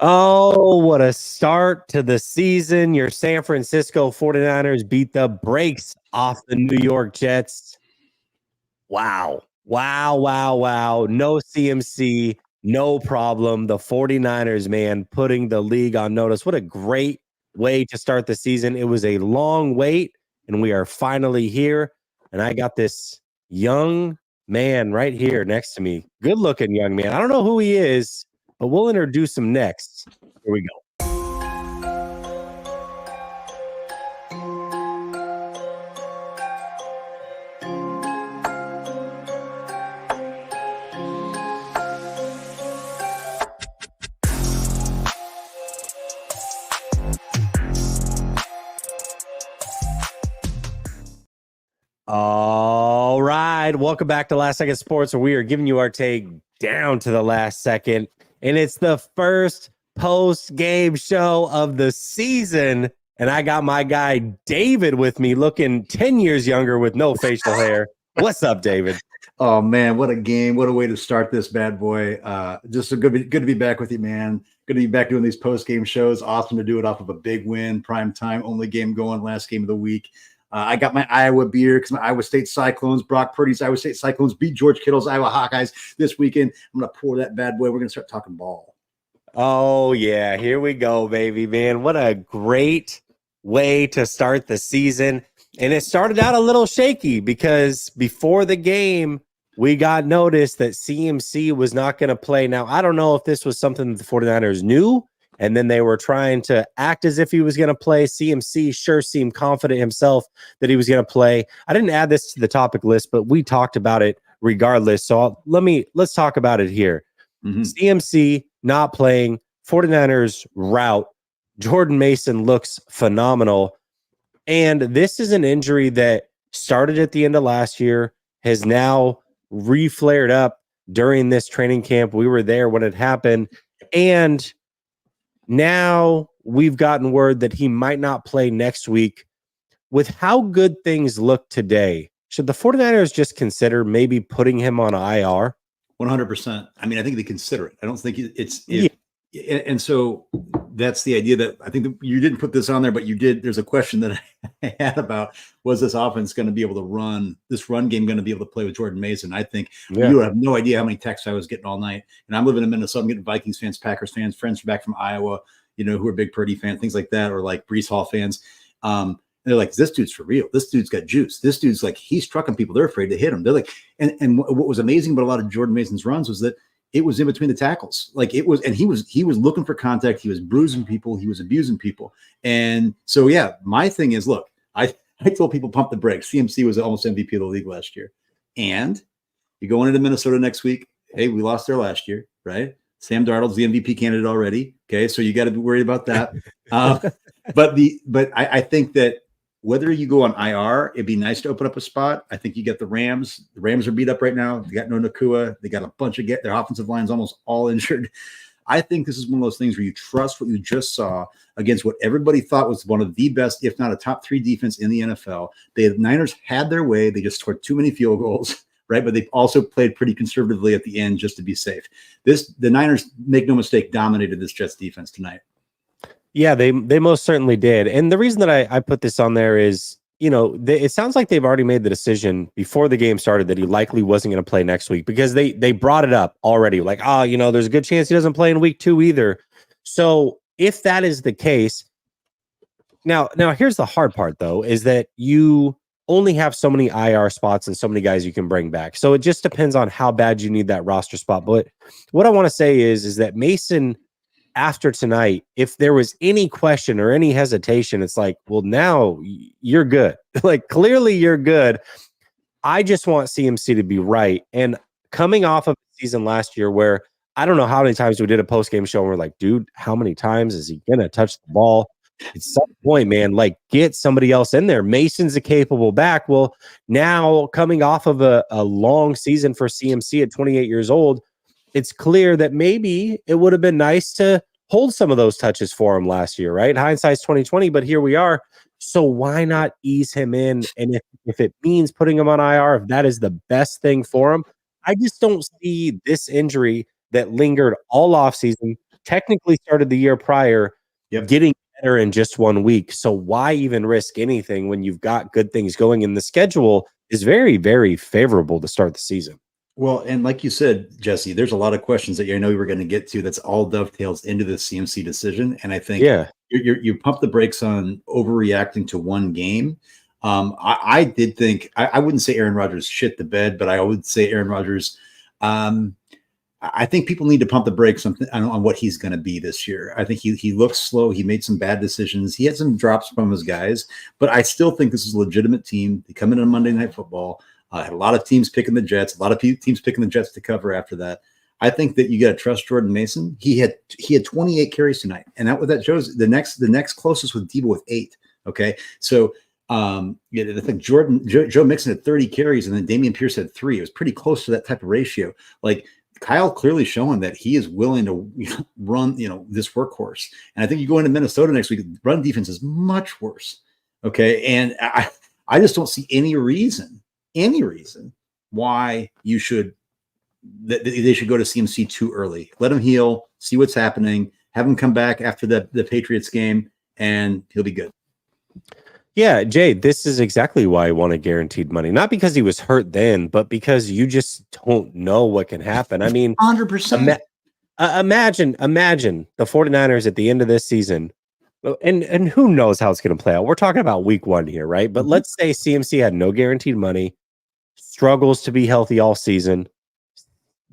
Oh, what a start to the season. Your San Francisco 49ers beat the brakes off the New York Jets. Wow. Wow, wow, wow. No CMC, no problem. The 49ers, man, putting the league on notice. What a great way to start the season. It was a long wait, and we are finally here. And I got this young man right here next to me. Good looking young man. I don't know who he is, but we'll introduce him next. Here we go. All right. Welcome back to Last Second Sports, where we are giving you our take down to the last second. And it's the first post-game show of the season. And I got my guy David with me, looking 10 years younger with no facial hair. What's up, David? Oh, man, what a game. What a way to start this bad boy. Just good to be back with you, man. Good to be back doing these post-game shows. Awesome to do it off of a big win, prime time, only game going, last game of the week. I got my Iowa beer because my Iowa State Cyclones, Brock Purdy's Iowa State Cyclones beat George Kittle's Iowa Hawkeyes this weekend. I'm going to pour that bad boy. We're going to start talking ball. Oh, yeah. Here we go, baby, man. What a great way to start the season. And it started out a little shaky because before the game, we got notice that CMC was not going to play. Now, I don't know if this was something that the 49ers knew, and then they were trying to act as if he was going to play. CMC sure seemed confident himself that he was going to play. I didn't add this to the topic list, but we talked about it regardless. So let's talk about it here. CMC not playing, 49ers route. Jordan Mason looks phenomenal. And this is an injury that started at the end of last year, has now reflared up during this training camp. We were there when it happened. And now we've gotten word that he might not play next week. With how good things look today, should the 49ers just consider maybe putting him on IR? 100%. I mean, I think they consider it. I don't think and so that's the idea that I think that you didn't put this on there, but you did. There's a question that I had about, was this offense going to be able to run this run game, going to be able to play with Jordan Mason? I think you have no idea how many texts I was getting all night. And I'm living in Minnesota. I'm getting Vikings fans, Packers fans, friends back from Iowa, who are big Purdy fans, things like that, or like Breece Hall fans. They're like, this dude's for real. This dude's got juice. This dude's like, he's trucking people. They're afraid to hit him. They're like, and what was amazing about a lot of Jordan Mason's runs was that it was in between the tackles. Like it was, and he was looking for contact. He was bruising people. He was abusing people. And so, yeah, my thing is, look, I told people pump the brakes. CMC was almost MVP of the league last year. And you go into Minnesota next week. Hey, we lost there last year, right? Sam Darnold's the MVP candidate already. Okay. So you got to be worried about that. But I think that whether you go on IR, it'd be nice to open up a spot. I think you get the Rams. The Rams are beat up right now. They got no Nakua. They got a bunch of their offensive line's almost all injured. I think this is one of those things where you trust what you just saw against what everybody thought was one of the best, if not a top 3 defense in the NFL. The Niners had their way. They just scored too many field goals, right? But they also played pretty conservatively at the end just to be safe. The Niners, make no mistake, dominated this Jets defense tonight. Yeah, they most certainly did. And the reason that I put this on there is, it sounds like they've already made the decision before the game started that he likely wasn't going to play next week, because they brought it up already. Like, there's a good chance he doesn't play in week 2 either. So if that is the case, now here's the hard part, though, is that you only have so many IR spots and so many guys you can bring back. So it just depends on how bad you need that roster spot. But what I want to say is that Mason, after tonight, if there was any question or any hesitation, it's like, well, now you're good. Like, clearly you're good. I just want CMC to be right. And coming off of the season last year where I don't know how many times we did a post-game show and we're like, dude, how many times is he going to touch the ball? At some point, man, like, get somebody else in there. Mason's a capable back. Well, now coming off of a long season for CMC at 28 years old, it's clear that maybe it would have been nice to hold some of those touches for him last year, right? Hindsight's 2020, but here we are. So why not ease him in? And if it means putting him on IR, if that is the best thing for him, I just don't see this injury that lingered all offseason, technically started the year prior Yep. getting better in just 1 week. So why even risk anything when you've got good things going? And the schedule is very, very favorable to start the season. Well, and like you said, Jesse, there's a lot of questions that I know we were going to get to. That's all dovetails into the CMC decision, and I think you pump the brakes on overreacting to one game. I did think I wouldn't say Aaron Rodgers shit the bed, but I would say Aaron Rodgers. I think people need to pump the brakes on what he's going to be this year. I think he looks slow. He made some bad decisions. He had some drops from his guys, but I still think this is a legitimate team. They come in on Monday Night Football. Had a lot of teams picking the Jets, a lot of teams picking the Jets to cover after that. I think that you got to trust Jordan Mason. He had 28 carries tonight, and that shows the next closest with Debo with 8. Okay, so I think Joe Mixon had 30 carries, and then Damian Pierce had 3. It was pretty close to that type of ratio. Like Kyle clearly showing that he is willing to run, this workhorse. And I think you go into Minnesota next week, run defense is much worse. Okay, and I just don't see any reason why they should go to CMC too early. Let him heal, see what's happening, have him come back after the Patriots game, and he'll be good. Yeah, Jay, this is exactly why I wanted guaranteed money. Not because he was hurt then, but because you just don't know what can happen. I mean, 100%. Imagine the 49ers at the end of this season. And who knows how it's going to play out. We're talking about week 1 here, right? But let's say CMC had no guaranteed money, struggles to be healthy all season.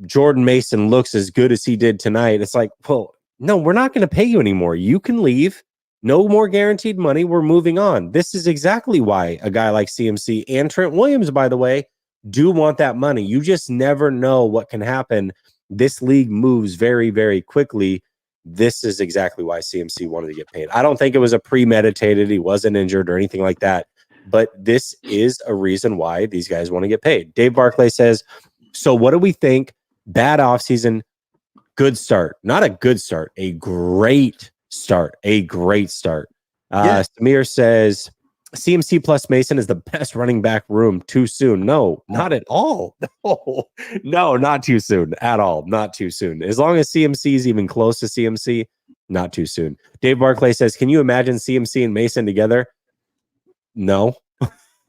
Jordan Mason looks as good as he did tonight. It's like, well, no, we're not going to pay you anymore. You can leave. No more guaranteed money. We're moving on. This is exactly why a guy like CMC and Trent Williams, by the way, do want that money. You just never know what can happen. This league moves very, very quickly. This is exactly why CMC wanted to get paid. I don't think it was a premeditated. He wasn't injured or anything like that. But this is a reason why these guys want to get paid. Dave Barclay says, so what do we think? Bad offseason, good start. Not a good start, a great start. A great start. Samir says, CMC plus Mason is the best running back room. Too soon? No, not at all. No, not too soon at all. Not too soon. As long as CMC is even close to CMC, not too soon. Dave Barclay says, can you imagine CMC and Mason together? No,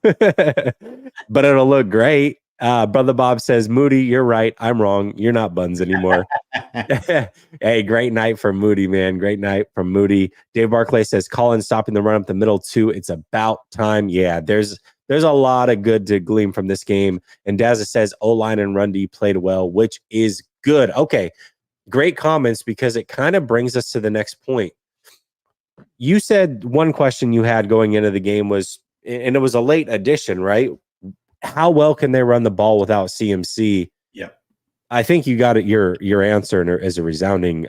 but it'll look great. Brother Bob says, Moody, you're right. I'm wrong. You're not Buns anymore. Hey, great night for Moody, man. Great night from Moody. Dave Barclay says, Colin stopping the run up the middle too. It's about time. Yeah, there's a lot of good to glean from this game. And Dazza says, O-line and run D played well, which is good. Okay, great comments, because it kind of brings us to the next point. You said one question you had going into the game was, and it was a late addition, right? How well can they run the ball without CMC? Yeah, I think you got it. Your answer is a resounding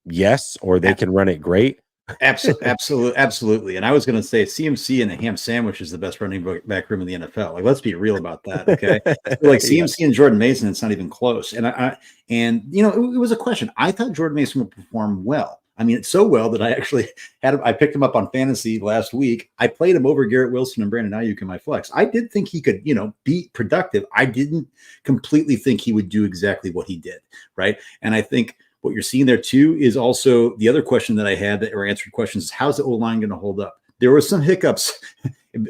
yes, or they can run it great. Absolutely. And I was going to say CMC and the ham sandwich is the best running back room in the NFL. Like, let's be real about that. Okay. Like CMC and Jordan Mason, it's not even close. And it was a question. I thought Jordan Mason would perform well. I mean, it's so well that I actually I picked him up on fantasy last week. I played him over Garrett Wilson and Brandon Ayuk in my flex. I did think he could, be productive. I didn't completely think he would do exactly what he did. Right. And I think what you're seeing there too is also the other question that I had that were answered questions is, how's the O-line going to hold up? There were some hiccups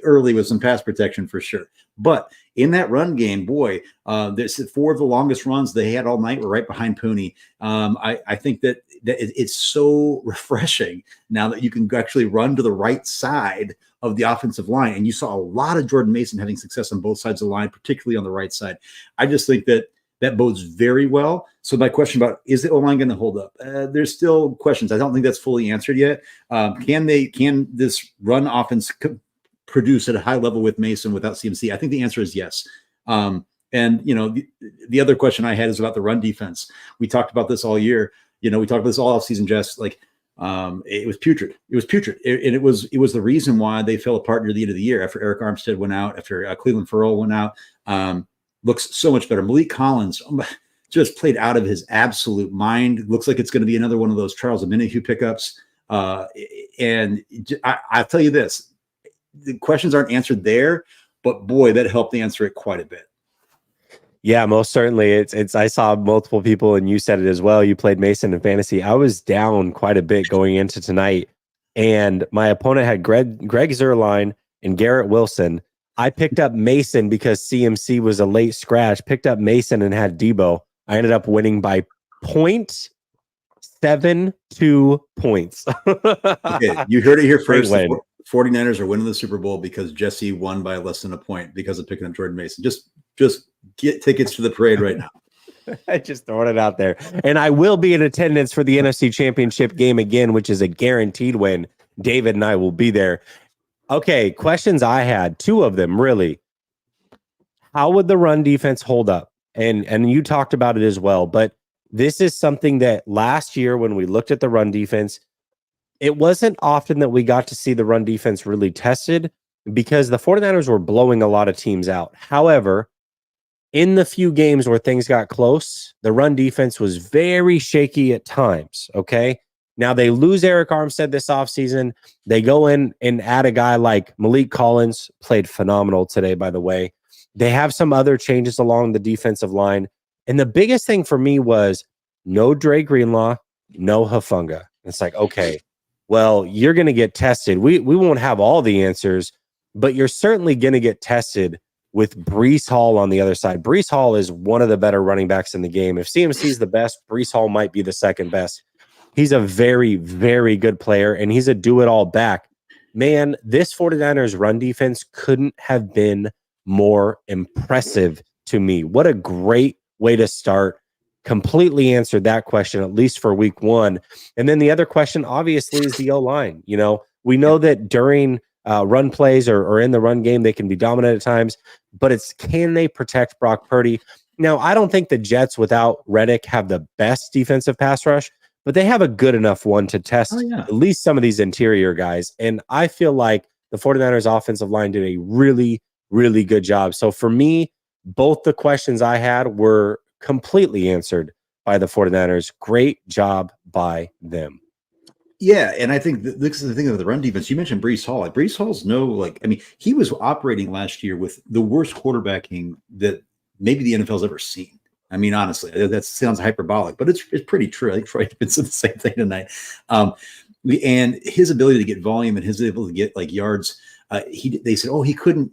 early with some pass protection for sure. But in that run game, boy, there's 4 of the longest runs they had all night were right behind Pooney. I think that it's so refreshing now that you can actually run to the right side of the offensive line. And you saw a lot of Jordan Mason having success on both sides of the line, particularly on the right side. I just think that bodes very well. So my question about, is the O-line going to hold up? There's still questions. I don't think that's fully answered yet. Can this run offense produce at a high level with Mason without CMC? I think the answer is yes. And the other question I had is about the run defense. We talked about this all year. We talked about this all offseason, Jests. Like, it was putrid. It was putrid. And it was the reason why they fell apart near the end of the year after Eric Armstead went out, after Cleveland Ferrell went out. Looks so much better. Malik Collins just played out of his absolute mind. Looks like it's going to be another one of those Charles Omenihu pickups. And I'll tell you this, the questions aren't answered there, but boy, that helped answer it quite a bit. Yeah, most certainly. It's I saw multiple people and you said it as well. You played Mason in fantasy. I was down quite a bit going into tonight, and my opponent had Greg Zerline and Garrett Wilson. I picked up Mason because CMC was a late scratch, picked up Mason and had Debo. I ended up winning by 0.72 points. Okay, you heard it here Great first. win. The 49ers are winning the Super Bowl because Jesse won by less than a point because of picking up Jordan Mason. Just get tickets to the parade right now. I just throwing it out there. And I will be in attendance for the NFC Championship game again, which is a guaranteed win. David and I will be there. Okay, questions I had, two of them really. How would the run defense hold up? And you talked about it as well, but this is something that last year when we looked at the run defense, it wasn't often that we got to see the run defense really tested because the 49ers were blowing a lot of teams out. However, in the few games where things got close, the run defense was very shaky at times. Okay. Now they lose Eric Armstead this offseason. They go in and add a guy like Malik Collins, played phenomenal today, by the way. They have some other changes along the defensive line. And the biggest thing for me was no Dre Greenlaw, no Hufanga. It's like, okay, well, you're going to get tested. We won't have all the answers, but you're certainly going to get tested with Breece Hall on the other side. Breece Hall is one of the better running backs in the game. If CMC is the best, Breece Hall might be the second best. He's a very, very good player, and he's a do-it-all back. Man, this 49ers run defense couldn't have been more impressive to me. What a great way to start. Completely answered that question, at least for week one. And then the other question, obviously, is the O-line. You know, we know that during run plays or in the run game, they can be dominant at times, but it's can they protect Brock Purdy? Now, I don't think the Jets without Reddick have the best defensive pass rush, but they have a good enough one to test at least some of these interior guys. And I feel like the 49ers offensive line did a really, really good job. So for me, both the questions I had were completely answered by the 49ers. Great job by them. Yeah, and I think this is the thing of the run defense. You mentioned Breece Hall. Like Breece Hall's he was operating last year with the worst quarterbacking that maybe the NFL's ever seen. I mean, honestly, that sounds hyperbolic, but it's pretty true. I think Troy said the same thing tonight. And his ability to get volume and his ability to get like yards. They said, he couldn't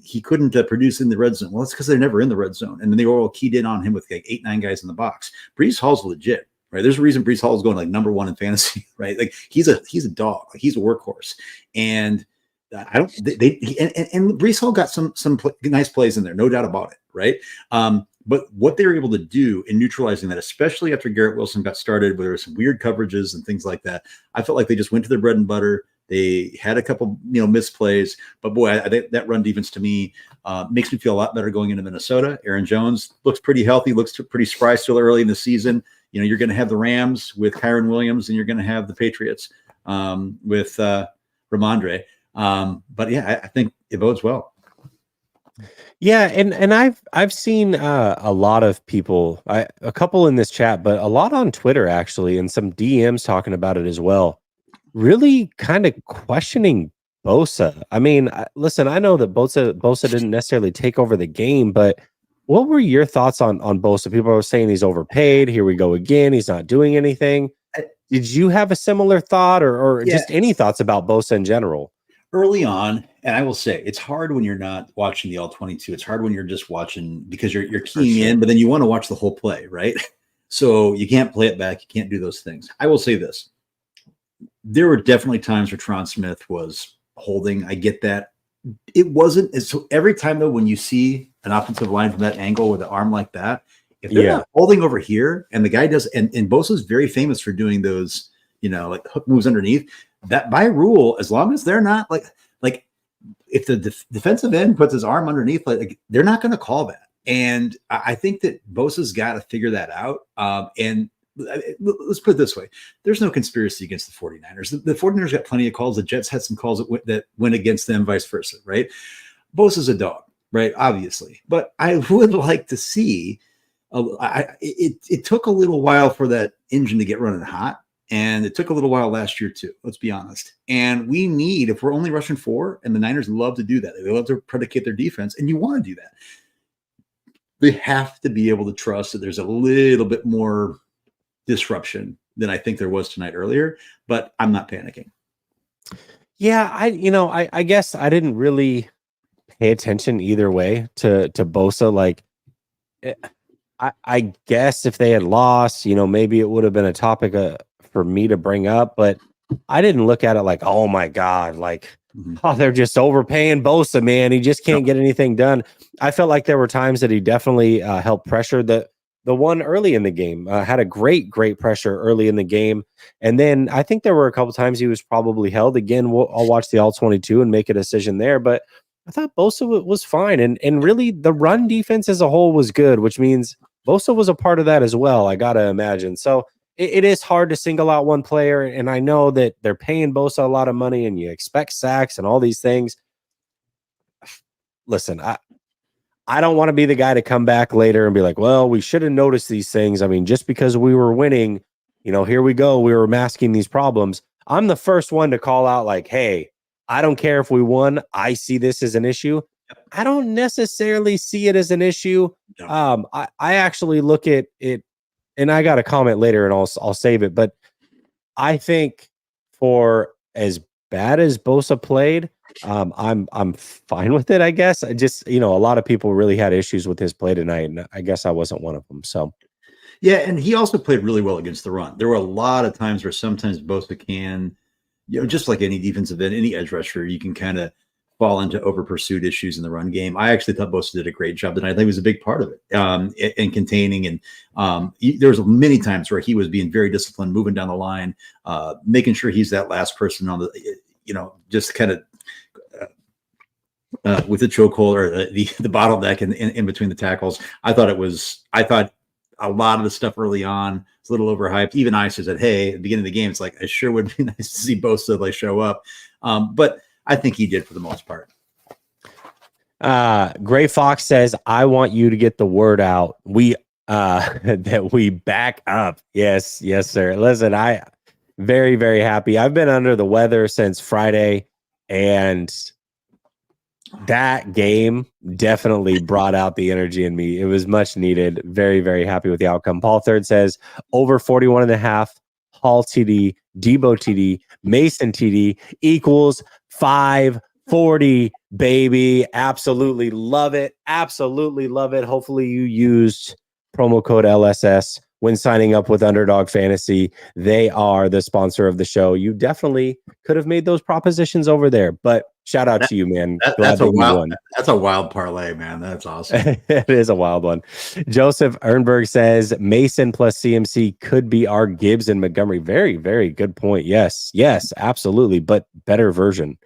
produce in the red zone. Well, it's because they're never in the red zone, and then they were all keyed in on him with like 8-9 guys in the box. Breece Hall's legit. Right. There's a reason Breece Hall is going like number one in fantasy, right? Like he's a dog, like he's a workhorse. And and Breece Hall got some nice plays in there, no doubt about it. Right. But what they were able to do in neutralizing that, especially after Garrett Wilson got started, where there were some weird coverages and things like that, I felt like they just went to their bread and butter. They had a couple, misplays, but boy, that run defense to me makes me feel a lot better going into Minnesota. Aaron Jones looks pretty healthy, looks pretty spry still early in the season. You're going to have the Rams with Kyron Williams, and you're going to have the Patriots with Ramondre. But yeah, I think it bodes well. Yeah, and I've seen a lot of people, a couple in this chat, but a lot on Twitter actually, and some DMs talking about it as well. Really kind of questioning Bosa. I mean, listen, I know that Bosa didn't necessarily take over the game, but what were your thoughts on Bosa? People are saying he's overpaid. Here we go again. He's not doing anything. Did you have a similar thought or just any thoughts about Bosa in general? Early on, and I will say it's hard when you're not watching the all-22. It's hard when you're just watching because you're keying in, but then you want to watch the whole play, right? So you can't play it back. You can't do those things. I will say this. There were definitely times where Tron Smith was holding. I get that. It wasn't. So every time, though, when you see an offensive line from that angle with an arm like that, if they're not holding over here and the guy does, and Bosa's very famous for doing those, like hook moves underneath, that by rule, as long as they're not like if the defensive end puts his arm underneath, like they're not going to call that. And I think that Bosa's got to figure that out. And let's put it this way. There's no conspiracy against the 49ers. The 49ers got plenty of calls. The Jets had some calls that went against them, vice versa, right? Bosa's a dog, right? Obviously. But I would like to see, it took a little while for that engine to get running hot. And it took a little while last year too, let's be honest. And we need, if we're only rushing 4, and the Niners love to do that. They love to predicate their defense, and you want to do that. they have to be able to trust that there's a little bit more disruption than I think there was tonight earlier, but I'm not panicking. Yeah, I guess I didn't really pay attention either way to Bosa. Like, eh, I guess if they had lost, maybe it would have been a topic for me to bring up, but I didn't look at it like, oh my God, like, oh, they're just overpaying Bosa, man. He just can't get anything done. I felt like there were times that he definitely helped pressure the one early in the game, had a great pressure early in the game. And then I think there were a couple times he was probably held. Again, I'll watch the all 22 and make a decision there. But I thought Bosa was fine. And really the run defense as a whole was good, which means Bosa was a part of that as well, I got to imagine. So it is hard to single out one player. And I know that they're paying Bosa a lot of money and you expect sacks and all these things. Listen, I don't want to be the guy to come back later and be like, well, we should have noticed these things. I mean, just because we were winning, here we go. We were masking these problems. I'm the first one to call out like, hey, I don't care if we won. I see this as an issue. I don't necessarily see it as an issue. I actually look at it, and I got a comment later and I'll save it. But I think for as bad as Bosa played, I'm fine with it, I guess. I just, a lot of people really had issues with his play tonight, and I guess I wasn't one of them. So yeah, and he also played really well against the run. There were a lot of times where sometimes Bosa can, just like any defensive end, any edge rusher, you can kind of fall into over pursuit issues in the run game. I actually thought Bosa did a great job tonight. I think it was a big part of it, in containing. And there was many times where he was being very disciplined, moving down the line, making sure he's that last person on the, just kind of with the chokehold or the bottleneck in between the tackles. I thought a lot of the stuff early on was a little overhyped. Even I said, hey, at the beginning of the game, it's like, it sure would be nice to see Bosa like show up. But I think he did for the most part. Gray Fox says, I want you to get the word out. We that we back up. Yes, sir. Listen, I very, very happy. I've been under the weather since Friday, and that game definitely brought out the energy in me. It was much needed. Very, very happy with the outcome. Paul Third says over 41.5, Hall TD, Debo TD, Mason TD equals 540, baby. Absolutely love it. Absolutely love it. Hopefully you used promo code LSS when signing up with Underdog Fantasy. They are the sponsor of the show. You definitely could have made those propositions over there, but shout out to you, man. That's a wild parlay, man. That's awesome. It is a wild one. Joseph Ernberg says Mason plus CMC could be our Gibbs and Montgomery. Very, very good point. Yes, absolutely, but better version.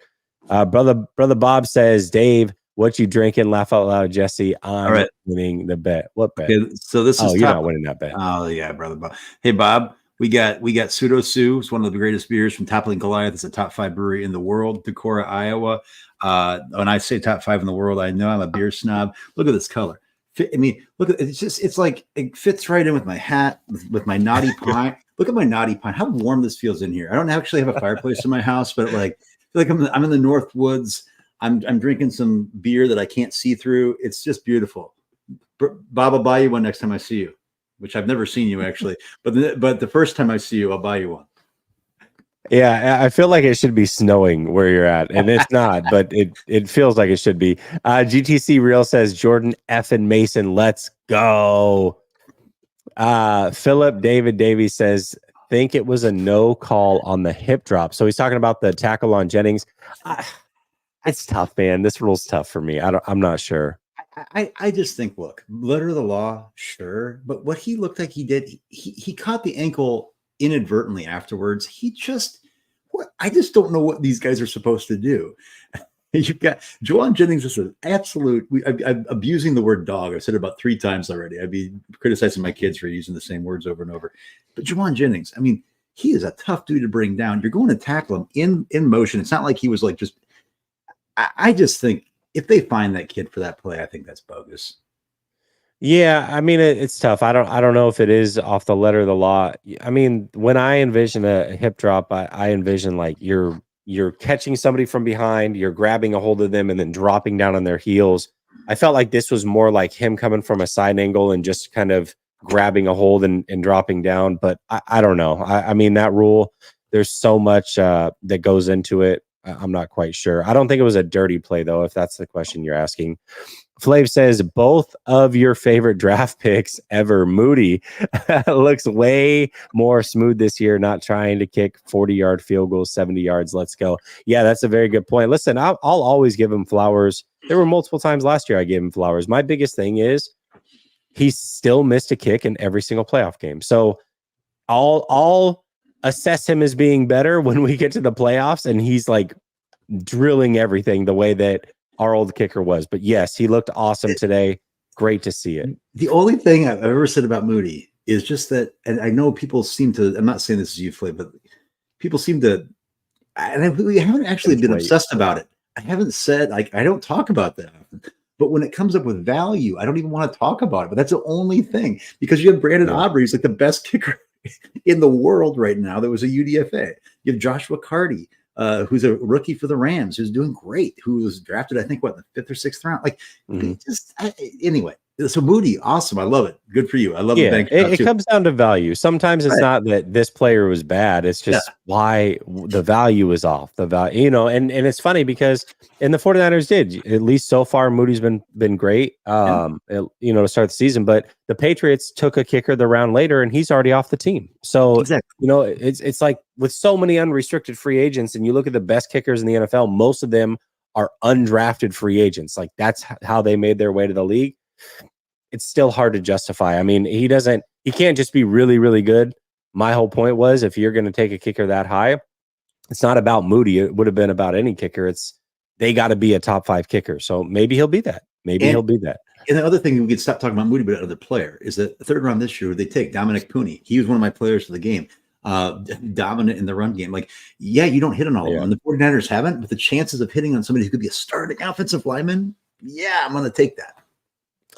Brother Bob says, Dave, what you drinking? Laugh out loud, Jesse. I'm winning the bet. What bet? Okay, so this is you're not winning that bet. Oh yeah, brother Bob. Hey Bob, we got Pseudo Sue. It's one of the greatest beers from Toppling Goliath. It's a top 5 brewery in the world, Decorah, Iowa. When I say top 5 in the world, I know I'm a beer snob. Look at this color. I mean, look at it's like it fits right in with my hat, with my naughty pine. Look at my naughty pine. How warm this feels in here. I don't actually have a fireplace in my house, but I feel like I'm in the North Woods. I'm drinking some beer that I can't see through. It's just beautiful. Bob, I'll buy you one next time I see you, which I've never seen you actually. But the first time I see you, I'll buy you one. Yeah, I feel like it should be snowing where you're at, and it's not, but it feels like it should be. GTC Real says Jordan F and Mason, let's go. Philip David Davies says, think it was a no call on the hip drop. So he's talking about the tackle on Jennings. It's tough, man. This rule's tough for me. I'm not sure. I just think, look, letter of the law, sure. But what he looked like he did, he caught the ankle inadvertently afterwards. I just don't know what these guys are supposed to do. You've got Juwan Jennings is an absolute, I'm abusing the word dog. I've said it about 3 times already. I'd be criticizing my kids for using the same words over and over. But Juwan Jennings, I mean, he is a tough dude to bring down. You're going to tackle him in motion. It's not like he was like just, I just think if they find that kid for that play, I think that's bogus. Yeah, I mean it's tough. I don't know if it is off the letter of the law. I mean, when I envision a hip drop, I envision like you're catching somebody from behind, you're grabbing a hold of them and then dropping down on their heels I felt like this was more like him coming from a side angle and just kind of grabbing a hold and dropping down. But I don't know. I mean, that rule, there's so much that goes into it. I'm not quite sure. I don't think it was a dirty play, though, if that's the question you're asking. Flav says, both of your favorite draft picks ever. Moody looks way more smooth this year, not trying to kick 40-yard field goals, 70 yards. Let's go. Yeah, that's a very good point. Listen, I'll always give him flowers. There were multiple times last year I gave him flowers. My biggest thing is he still missed a kick in every single playoff game. So I'll assess him as being better when we get to the playoffs and he's like drilling everything the way that our old kicker was. But yes, he looked awesome today. Great to see it. The only thing I've ever said about Moody is just that, and I know people seem to, I'm not saying this is you, Flay, but people seem to, and we haven't actually been obsessed about it. I haven't said, like, I don't talk about that often. But when it comes up with value, I don't even want to talk about it. But that's the only thing, because you have Brandon Aubrey, who's like the best kicker in the world right now. That was a UDFA. You have Joshua Carty, who's a rookie for the Rams, who's doing great, who was drafted, I think, what, in the 5th or 6th round? Like, anyway. So Moody, awesome. I love it. Good for you. I love the bank. It comes down to value. Sometimes it's not that this player was bad. It's just why the value is off. The value, and it's funny because the 49ers did, at least so far, Moody's been great, to start the season. But the Patriots took a kicker the round later and he's already off the team. So, it's like with so many unrestricted free agents, and you look at the best kickers in the NFL, most of them are undrafted free agents. Like that's how they made their way to the league. It's still hard to justify. I mean, he can't just be really, really good. My whole point was, if you're going to take a kicker that high, it's not about Moody. It would have been about any kicker. They got to be a top 5 kicker. So maybe he'll be that. He'll be that. And the other thing, we could stop talking about Moody, but another player is that the 3rd round this year, they take Dominic Pooney. He was one of my players for the game. Dominant in the run game. Like, you don't hit on all of them. The 49ers haven't, but the chances of hitting on somebody who could be a starting offensive lineman, I'm going to take that.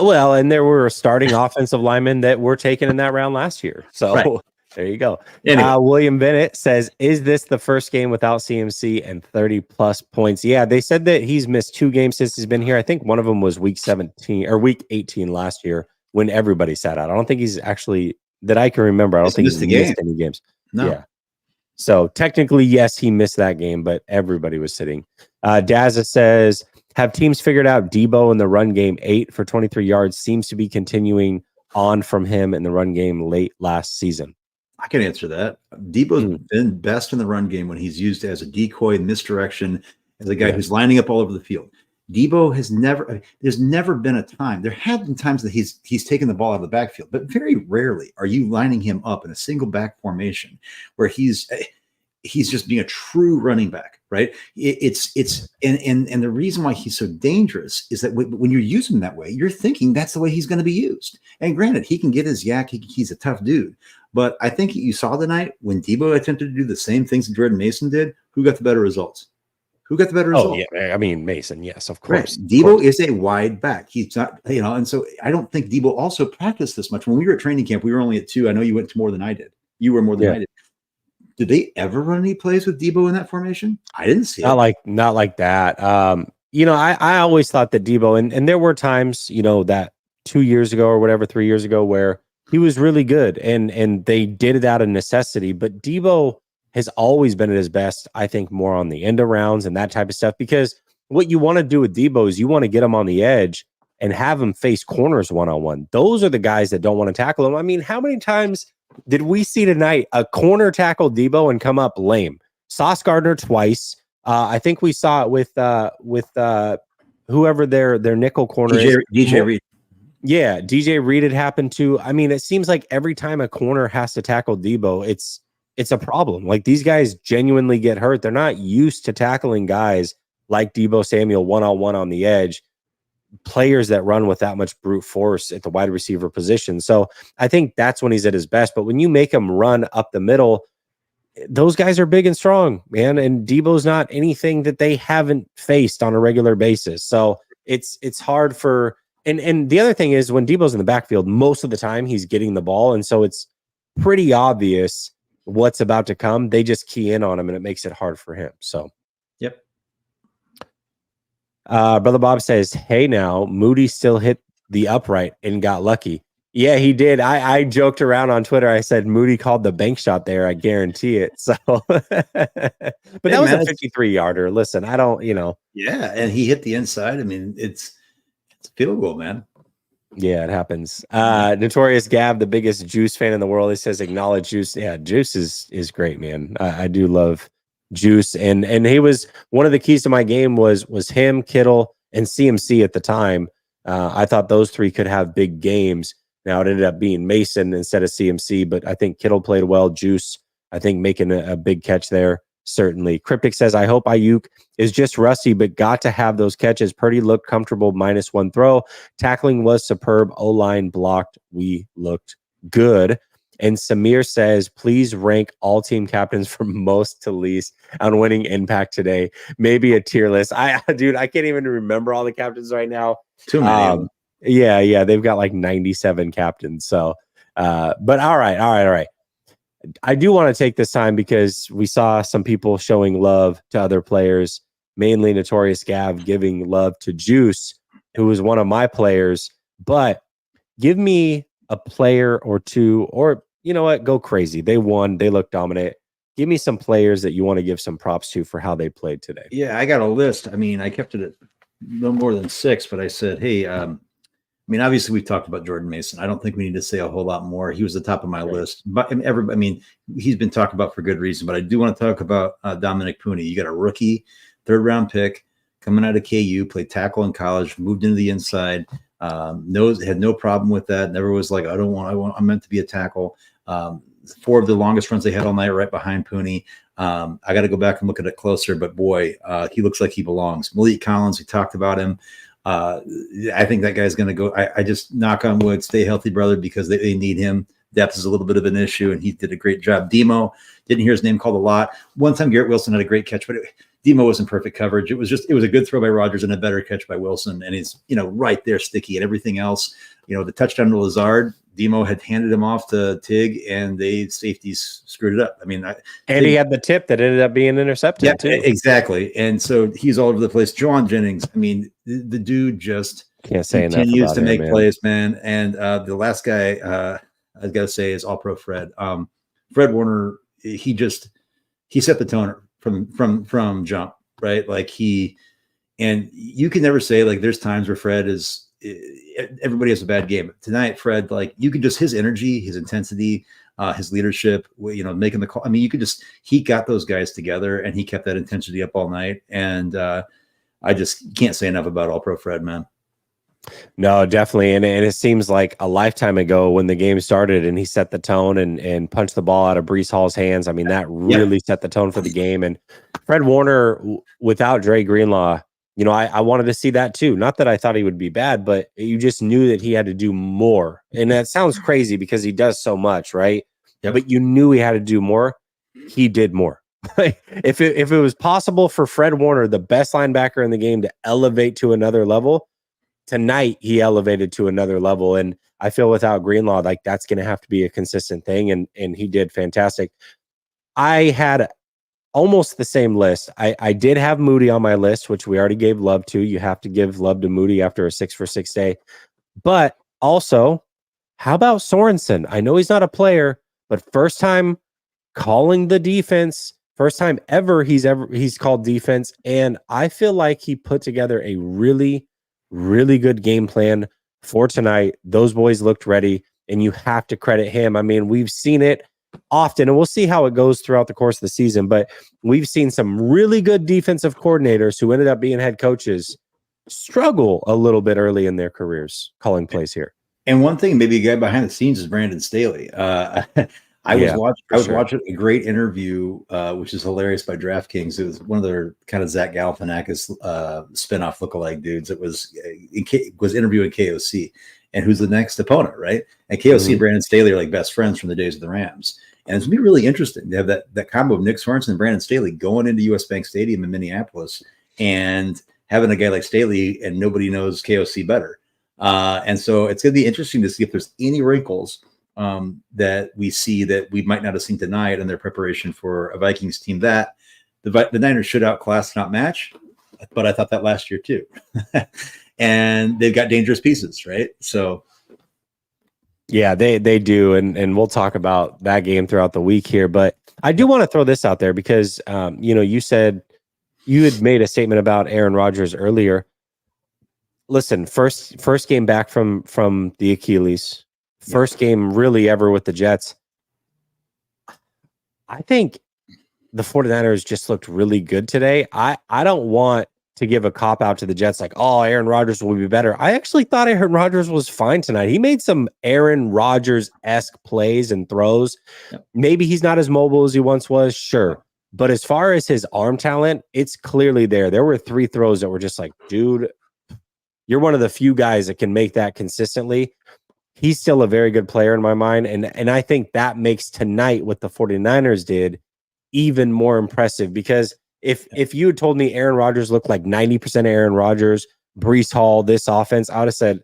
Well, and there were starting offensive linemen that were taken in that round last year. So there you go. Anyway. William Bennett says, is this the first game without CMC and 30+ points? Yeah, they said that he's missed 2 games since he's been here. I think one of them was week 18 last year when everybody sat out. I don't think he's actually, that I can remember, I don't think he's missed any games. No. Yeah. So technically, yes, he missed that game, but everybody was sitting. Dazza says, have teams figured out Debo in the run game? 8 for 23 yards seems to be continuing on from him in the run game late last season. I can answer that. Debo's been best in the run game when he's used as a decoy, misdirection, as a guy who's lining up all over the field. Debo there's never been a time. There have been times that he's taken the ball out of the backfield, but very rarely are you lining him up in a single back formation where he's just being a true running back, right? And the reason why he's so dangerous is that when you use him that way, you're thinking that's the way he's going to be used. And granted, he can get his yak. He's a tough dude. But I think you saw tonight when Debo attempted to do the same things that Jordan Mason did, who got the better results? Who got the better result? Oh, yeah. I mean, Mason, yes, of course. Right. Debo is a wide back. He's not, and so I don't think Debo also practiced this much. When we were at training camp, we were only at 2. I know you went to more than I did. You were more than I did. Did they ever run any plays with Debo in that formation? I didn't see it. Not like that. I always thought that Debo, and there were times, that 2 years ago or whatever, 3 years ago, where he was really good and they did it out of necessity. But Debo has always been at his best, I think, more on the end of rounds and that type of stuff, because what you want to do with Debo is you want to get him on the edge and have him face corners one-on-one. Those are the guys that don't want to tackle him. I mean, how many times did we see tonight a corner tackle Debo and come up lame? Sauce Gardner twice. I think we saw it with whoever their nickel corner is. DJ Reed. Yeah, DJ Reed had happened to. I mean, it seems like every time a corner has to tackle Debo, it's a problem. Like, these guys genuinely get hurt. They're not used to tackling guys like Debo Samuel one-on-one on the edge, players that run with that much brute force at the wide receiver position. So I think that's when he's at his best. But when you make him run up the middle, those guys are big and strong, man. And Debo's not anything that they haven't faced on a regular basis. So it's hard for, and the other thing is, when Debo's in the backfield, most of the time he's getting the ball. And so it's pretty obvious what's about to come. They just key in on him and it makes it hard for him. So, yep. Brother Bob says, "Hey, now Moody still hit the upright and got lucky." Yeah, he did. I joked around on Twitter. I said Moody called the bank shot there. I guarantee it. So, but Hey, that was a man, 53 yarder. Listen, I don't, yeah, and he hit the inside. I mean, it's a field goal, man. Yeah, it happens. Notorious Gav, the biggest Juice fan in the world. He says, "Acknowledge Juice." Yeah, Juice is great, man. I do love Juice, and he was one of the keys to my game was him, Kittle, and CMC at the time. I thought those three could have big games. Now it ended up being Mason instead of CMC, but I think Kittle played well. Juice, I think, making a big catch there. Certainly. Cryptic says, "I hope Ayuk is just rusty, but got to have those catches. Purdy looked comfortable, -1 throw. Tackling was superb. O-line blocked. We looked good." And Samir says, "Please rank all team captains from most to least on winning impact today. Maybe a tier list." Dude, I can't even remember all the captains right now. Too many. Yeah, they've got like 97 captains. So, but all right. I do want to take this time because we saw some people showing love to other players, mainly Notorious Gav giving love to Juice, who was one of my players. But give me a player or two, or you know what? Go crazy. They won. They look dominant. Give me some players that you want to give some props to for how they played today. Yeah, I got a list. I mean, I kept it at no more than 6, but I said, hey, I mean, obviously we've talked about Jordan Mason. I don't think we need to say a whole lot more. He was the top of my list, but I mean, he's been talked about for good reason. But I do want to talk about Dominic Pooney. You got a rookie, 3rd-round pick coming out of KU, played tackle in college, moved into the inside. Had no problem with that. Never was like, I'm meant to be a tackle. 4 of the longest runs they had all night, right behind Pooney. I got to go back and look at it closer, but boy, he looks like he belongs. Malik Collins, we talked about him. I think that guy's going to go. I just knock on wood, stay healthy, brother, because they need him. Depth is a little bit of an issue, and he did a great job. Demo, didn't hear his name called a lot. One time Garrett Wilson had a great catch, but Demo was in perfect coverage. It was a good throw by Rodgers and a better catch by Wilson, and he's right there sticky, and everything else. The touchdown to Lazard, Demo had handed him off to Tig, and the safeties screwed it up. I mean, he had the tip that ended up being intercepted too. Exactly. And so he's all over the place. Juwan Jennings, I mean, the dude just can't say continues to make man. plays, man. And the last guy I've got to say is All-Pro Fred. Fred Warner, he set the tone from jump, right? Like and you can never say, like, there's times where Fred is. Everybody has a bad game. Tonight, Fred, like, you could just, his energy, his intensity, his leadership, making the call. I mean, he got those guys together and he kept that intensity up all night. And I just can't say enough about All-Pro Fred, man. No, definitely. And it seems like a lifetime ago when the game started and he set the tone and punched the ball out of Breece Hall's hands. I mean, that really set the tone for the game. And Fred Warner, without Dre Greenlaw, I wanted to see that too. Not that I thought he would be bad, but you just knew that he had to do more. And that sounds crazy because he does so much, right? Yep. But you knew he had to do more. He did more. If it was possible for Fred Warner, the best linebacker in the game, to elevate to another level, tonight he elevated to another level. And I feel without Greenlaw, like, that's going to have to be a consistent thing. And he did fantastic. I had almost the same list. I did have Moody on my list, which we already gave love to. You have to give love to Moody after a 6-for-6 day. But also, how about Sorensen? I know he's not a player, but first time calling the defense, first time ever he's called defense. And I feel like he put together a really, really good game plan for tonight. Those boys looked ready, and you have to credit him. I mean, we've seen it often, and we'll see how it goes throughout the course of the season, but we've seen some really good defensive coordinators who ended up being head coaches struggle a little bit early in their careers calling plays here. And one thing, maybe a guy behind the scenes, is Brandon Staley. I was watching a great interview, which is hilarious, by DraftKings. It was one of their kind of Zach Galifianakis spinoff lookalike dudes. It was interviewing KOC, and who's the next opponent, right? And KOC and Brandon Staley are like best friends from the days of the Rams. And it's going to be really interesting to have that combo of Nick Sorensen and Brandon Staley going into US Bank Stadium in Minneapolis and having a guy like Staley, and nobody knows KOC better. And so it's going to be interesting to see if there's any wrinkles that we see that we might not have seen tonight in their preparation for a Vikings team that the Niners should outclass, not match. but I thought that last year too. And they've got dangerous pieces, right? So yeah, they do, and we'll talk about that game throughout the week here. But I do want to throw this out there because you said you had made a statement about Aaron Rodgers earlier. Listen, first game back from the Achilles, first game really ever with the Jets. I think the 49ers just looked really good today. I don't want to give a cop out to the Jets like, oh, Aaron Rodgers will be better. I actually thought Aaron Rodgers was fine tonight. He made some Aaron Rodgers-esque plays and throws. Yep. Maybe he's not as mobile as he once was, sure. But as far as his arm talent, it's clearly there. There were 3 throws that were just like, dude, you're one of the few guys that can make that consistently. He's still a very good player in my mind. And I think that makes tonight what the 49ers did even more impressive, because if you had told me Aaron Rodgers looked like 90% Aaron Rodgers, Breece Hall, this offense, I would have said,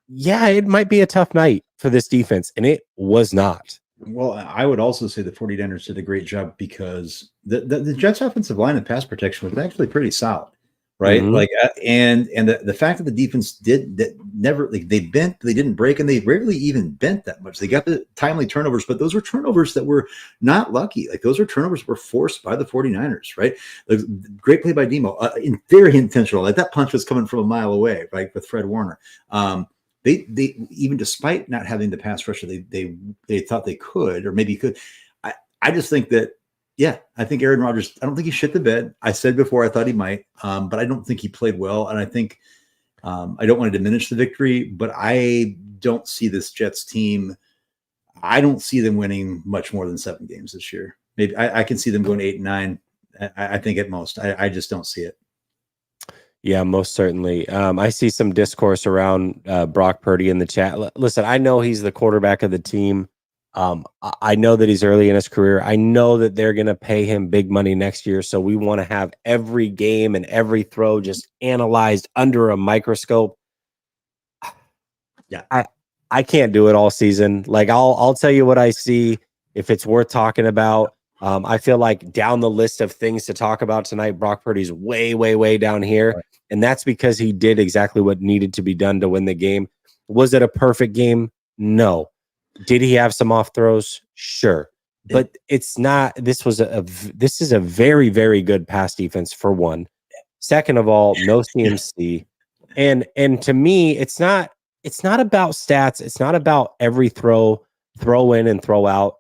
yeah, it might be a tough night for this defense. And it was not. Well, I would also say the 49ers did a great job because the Jets offensive line and pass protection was actually pretty solid, right? Mm-hmm. Like, and the fact that the defense did that never, like, they didn't break, and they rarely even bent that much. They got the timely turnovers, but those were turnovers that were not lucky. Like, those are turnovers that were forced by the 49ers, right? Like, great play by Demo, very intentional. Like, that punch was coming from a mile away, right, with Fred Warner. They even despite not having the pass rusher, they thought they could, or maybe could. I just think that, yeah, I think Aaron Rodgers, I don't think he shit the bed. I said before I thought he might, but I don't think he played well. And I think I don't want to diminish the victory, but I don't see this Jets team. I don't see them winning much more than 7 games this year. Maybe I can see them going 8 and 9. I think at most. I just don't see it. Yeah, most certainly. I see some discourse around Brock Purdy in the chat. Listen, I know he's the quarterback of the team. I know that he's early in his career. I know that they're going to pay him big money next year. So we want to have every game and every throw just analyzed under a microscope. Yeah, I can't do it all season. Like, I'll tell you what I see if it's worth talking about. I feel like down the list of things to talk about tonight, Brock Purdy's way, way, way down here. Right. And that's because he did exactly what needed to be done to win the game. Was it a perfect game? No. Did he have some off throws? Sure. But it's not, this is a very, very good pass defense for one. Second of all, no CMC. And to me, it's not about stats. It's not about every throw in and throw out.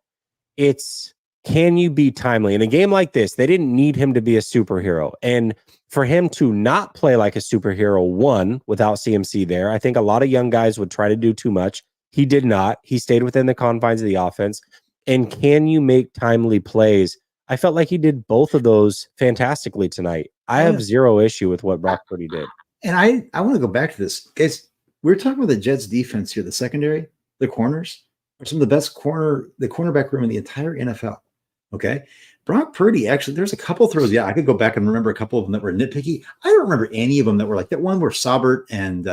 It's, can you be timely? In a game like this, they didn't need him to be a superhero. And for him to not play like a superhero, one, without CMC there, I think a lot of young guys would try to do too much. He did not. He stayed within the confines of the offense. And can you make timely plays? I felt like he did both of those fantastically tonight. I have zero issue with what Brock Purdy did. And I want to go back to this. Guys, we're talking about the Jets defense here, the secondary, the corners are some of the best the cornerback room in the entire NFL. Okay. Brock Purdy, actually, there's a couple throws. Yeah, I could go back and remember a couple of them that were nitpicky. I don't remember any of them that were like that one where Saubert and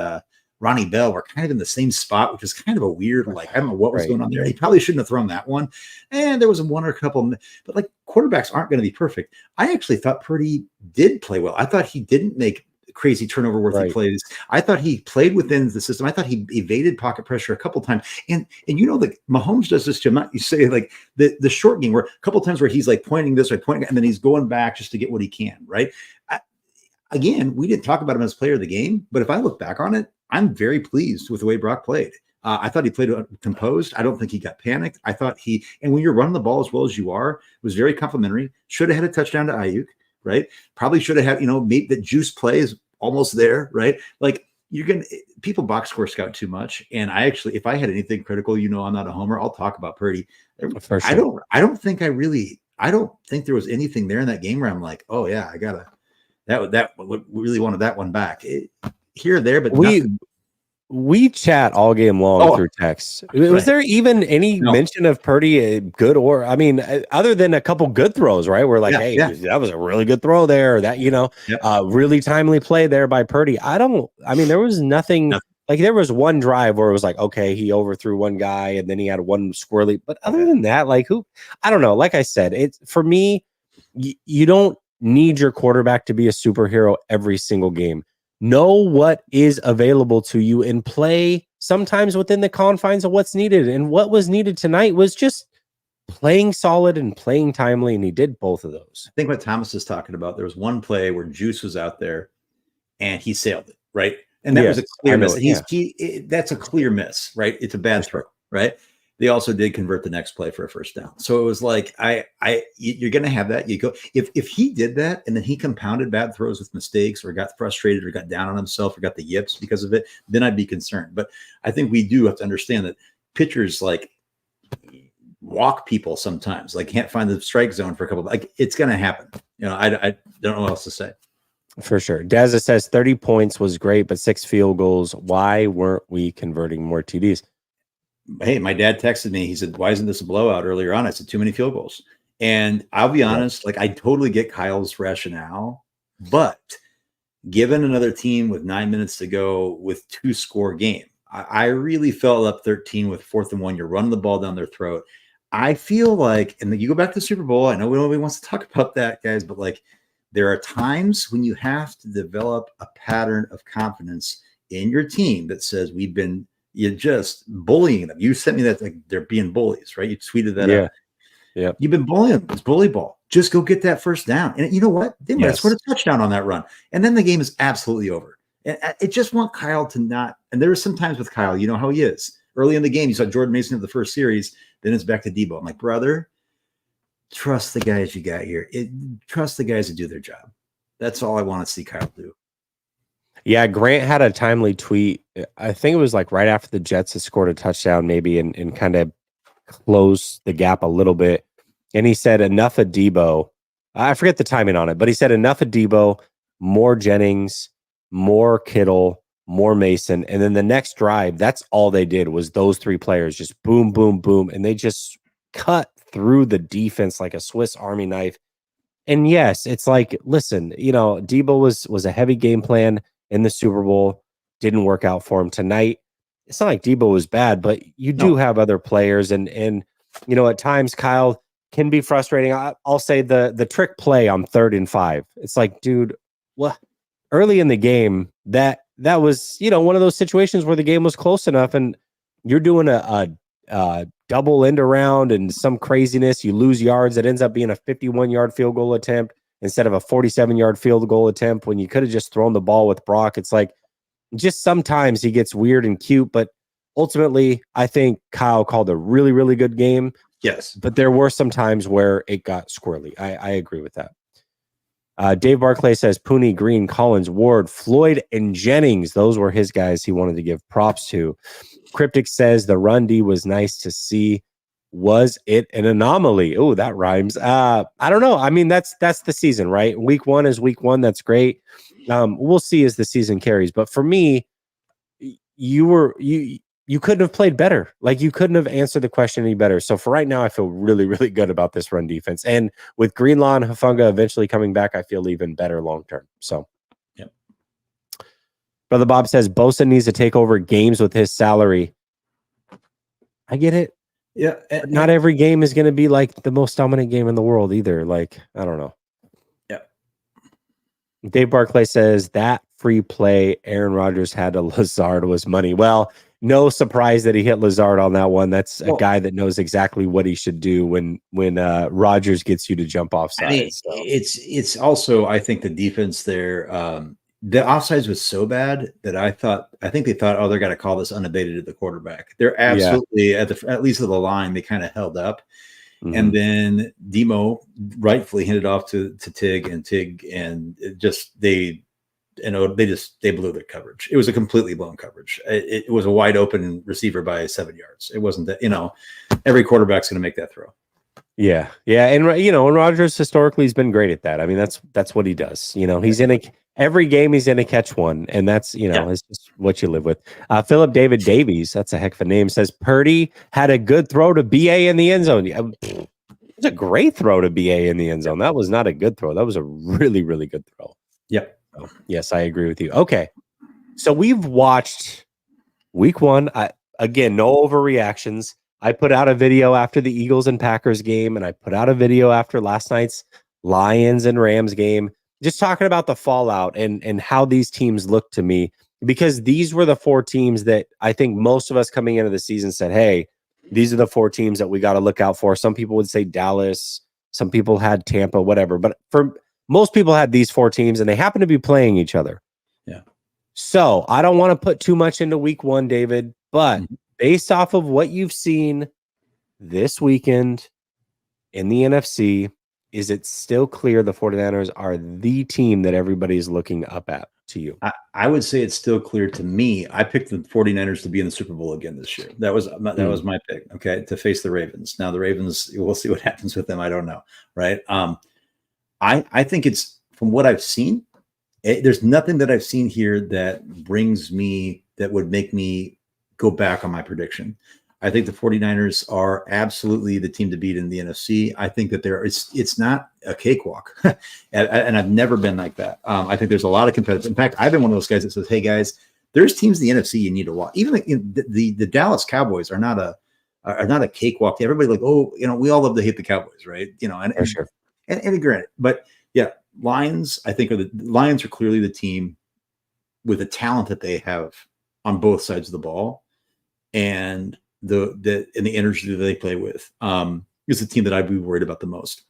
Ronnie Bell were kind of in the same spot, which is kind of a weird, like, I don't know what was going on there. He probably shouldn't have thrown that one. And there was one or a couple, but like, quarterbacks aren't going to be perfect. I actually thought Purdy did play well. I thought he didn't make crazy turnover worthy plays. I thought he played within the system. I thought he evaded pocket pressure a couple times. And you know, like, Mahomes does this to him. You say like the short game where a couple times where he's like pointing this way, pointing, and then he's going back just to get what he can. Right. Again, we didn't talk about him as player of the game, but if I look back on it, I'm very pleased with the way Brock played. I thought he played composed. I don't think he got panicked. I thought and when you're running the ball as well as you are, it was very complimentary. Should have had a touchdown to Ayuk. Right. Probably should have had, maybe the juice play is almost there. Right. Like, people box score scout too much. And I actually, if I had anything critical, I'm not a homer, I'll talk about Purdy. For sure. I don't think there was anything there in that game where I'm like, oh yeah, I gotta, that really wanted that one back here or there, but we chat all game long through text. Was there even any mention of Purdy, good or, I mean, other than a couple good throws, right? We're like, that was a really good throw there. Or that, really timely play there by Purdy. There was nothing. Like, there was one drive where it was like, okay, he overthrew one guy and then he had one squirrely. But other than that, like, I don't know. Like I said, it's, for me, you don't need your quarterback to be a superhero every single game. Know what is available to you and play sometimes within the confines of what's needed. And what was needed tonight was just playing solid and playing timely, and he did both of those. I think what Thomas is talking about, there was one play where Juice was out there and he sailed it, right? And that was a clear miss. That's a clear miss, right? It's a bad throw, right? They also did convert the next play for a first down. So it was like, you're going to have that. You go, if he did that and then he compounded bad throws with mistakes or got frustrated or got down on himself or got the yips because of it, then I'd be concerned. But I think we do have to understand that pitchers like walk people sometimes, like can't find the strike zone for a couple, like it's going to happen. You know, I don't know what else to say. For sure. Dazza says 30 points was great, but 6 field goals. Why weren't we converting more TDs? Hey, my dad texted me. He said, why isn't this a blowout earlier on? I said, too many field goals. And I'll be honest, like I totally get Kyle's rationale, but given another team with 9 minutes to go with 2-score game, I really felt up 13 with 4th and 1. You're running the ball down their throat. I feel like, and you go back to the Super Bowl. I know nobody wants to talk about that, guys, but like, there are times when you have to develop a pattern of confidence in your team that says you're just bullying them. You sent me that like they're being bullies, right? You tweeted that out. Yeah. You've been bullying them. It's bully ball. Just go get that first down. And you know what? They might have scored a touchdown on that run. And then the game is absolutely over. And I just want Kyle to not, and there are some times with Kyle, you know how he is. Early in the game, you saw Jordan Mason of the first series, then it's back to Debo. I'm like, brother, trust the guys you got here. Trust the guys to do their job. That's all I want to see Kyle do. Yeah, Grant had a timely tweet. I think it was like right after the Jets had scored a touchdown, maybe, and kind of closed the gap a little bit. And he said, enough of Debo. I forget the timing on it, but he said, enough of Debo, more Jennings, more Kittle, more Mason. And then the next drive, that's all they did was those 3 players just boom, boom, boom. And they just cut through the defense like a Swiss Army knife. And yes, it's like, listen, you know, Debo was a heavy game plan in the Super Bowl. Didn't work out for him tonight. It's not like Debo was bad, but you do have other players. And you know, at times Kyle can be frustrating. I'll say the trick play on 3rd and 5. It's like, dude, well, early in the game, that was, you know, one of those situations where the game was close enough and you're doing a double end around and some craziness. You lose yards. It ends up being a 51-yard field goal attempt instead of a 47-yard field goal attempt when you could have just thrown the ball with Brock. It's like, just sometimes he gets weird and cute, but ultimately I think Kyle called a really, really good game. Yes. But there were some times where it got squirrely. I agree with that. Dave Barclay says Pooney, Green, Collins, Ward, Floyd, and Jennings. Those were his guys he wanted to give props to. Cryptic says the run D was nice to see. Was it an anomaly? Oh, that rhymes. I don't know. I mean, that's the season, right? Week 1 is week 1. That's great. We'll see as the season carries. But for me, you couldn't have played better. Like you couldn't have answered the question any better. So for right now, I feel really, really good about this run defense. And with Greenlaw and Hufanga eventually coming back, I feel even better long term. So, yeah. Brother Bob says Bosa needs to take over games with his salary. I get it. Yeah. But not every game is going to be like the most dominant game in the world either. Like, I don't know. Yeah. Dave Barclay says that free play Aaron Rodgers had to Lazard was money. Well, no surprise that he hit Lazard on that one. That's a guy that knows exactly what he should do when Rodgers gets you to jump off sides. I mean, so. It's also, I think the defense there, the offsides was so bad that I think they thought, oh, they're going to call this unabated at the quarterback. They're absolutely at least at the line, they kind of held up. Mm-hmm. And then Demo rightfully handed off to Tig, and it just, they blew their coverage. It was a completely blown coverage. It was a wide open receiver by 7 yards. It wasn't that, every quarterback's going to make that throw. Yeah. And and Rodgers historically has been great at that. I mean, that's what he does. He's in every game he's in a catch one, and that's it's just what you live with. Philip David Davies, that's a heck of a name, says Purdy had a good throw to BA in the end zone. It's a great throw to BA in the end zone. That was not a good throw. That was a really, really good throw. Yep. So, yes, I agree with you. Okay. So we've watched week 1. Again, no overreactions. I put out a video after the Eagles and Packers game, and I put out a video after last night's Lions and Rams game, just talking about the fallout and how these teams look to me, because these were the 4 teams that I think most of us coming into the season said, hey, these are the 4 teams that we got to look out for. Some people would say Dallas, some people had Tampa, whatever. But for most people had these 4 teams, and they happen to be playing each other. Yeah. So I don't want to put too much into week 1, David, but Mhm. based off of what you've seen this weekend in the NFC, is it still clear the 49ers are the team that everybody's looking up at to you? I would say it's still clear to me. I picked the 49ers to be in the Super Bowl again this year. That was my pick, okay, to face the Ravens. Now the Ravens, we'll see what happens with them. I don't know, right? I think it's, from what I've seen, there's nothing that I've seen here that would make me go back on my prediction. I think the 49ers are absolutely the team to beat in the NFC. I think that it's not a cakewalk. and I've never been like that. I think there's a lot of competitive. In fact, I've been one of those guys that says, hey guys, there's teams in the NFC you need to watch. Even the Dallas Cowboys are not a cakewalk. Everybody like, oh, we all love to hate the Cowboys, right? For sure. And granted, but yeah, Lions, I think the Lions are clearly the team with the talent that they have on both sides of the ball, and the energy that they play with is the team that I'd be worried about the most.